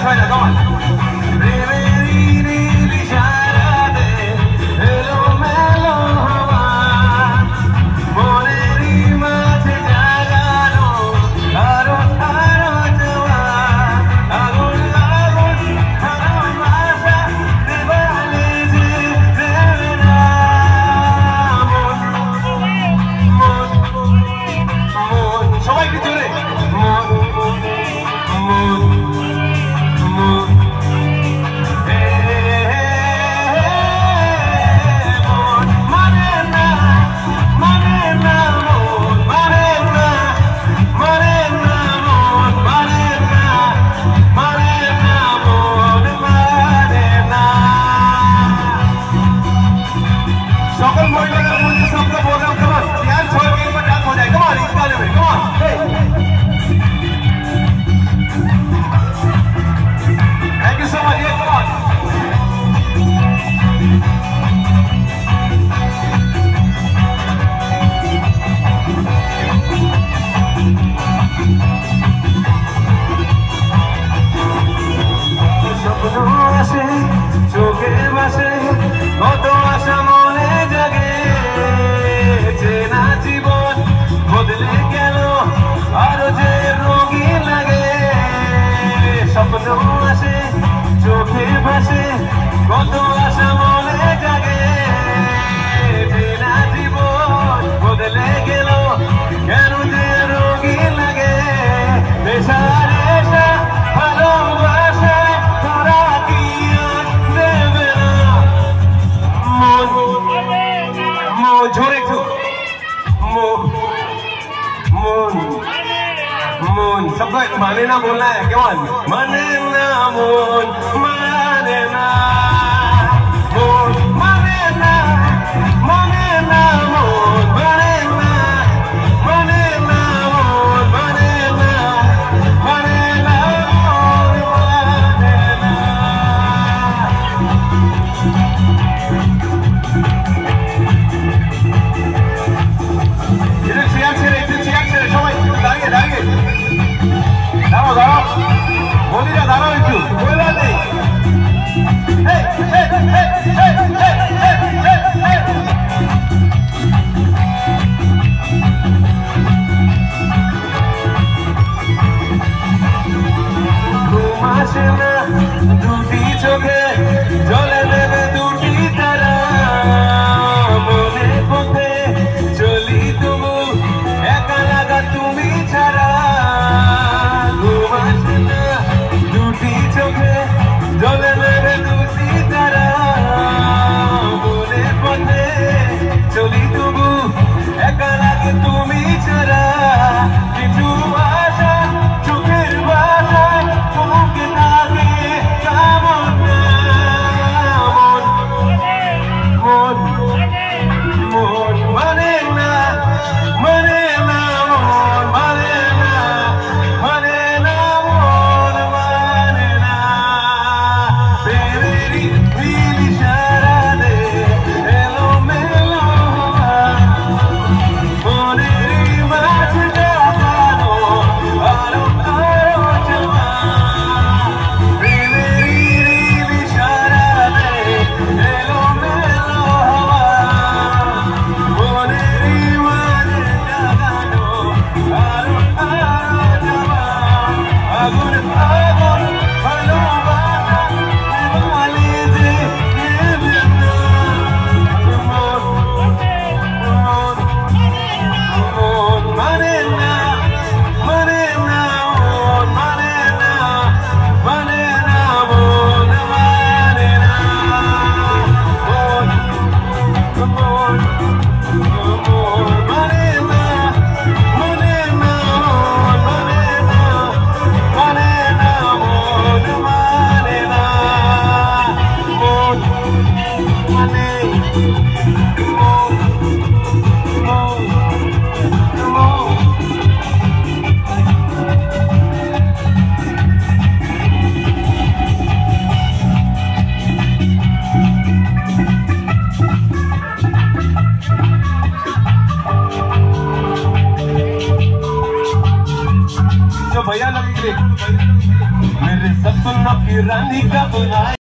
try that. Come on. सबको माने ना बोलना है क्या माने ना मोन माने ना मोन माने ना मोन माने ना मोन माने ना मोन माने ना 이제 지각체래 정말 나게 দাঁড়াও বলিরা দাঁড়াও একটু বললা নেই ঘুম আসে না দুটি চোখে জলে দেবে দুটি তারা মনে পথে চলি তবু একা লাগা তুমি ছাড়া জলে নেবে দুটি তারা মনে পথে চলি তবু একা লাগে তুমি ছাড়া কিছু আশা চোখের বাসায় চোখে থাকে কেমন মন মন মন মানে না মানে না মন মানে না মানে না মন মানে না भैया लगी मेरे सब सुनो की रानी कब आए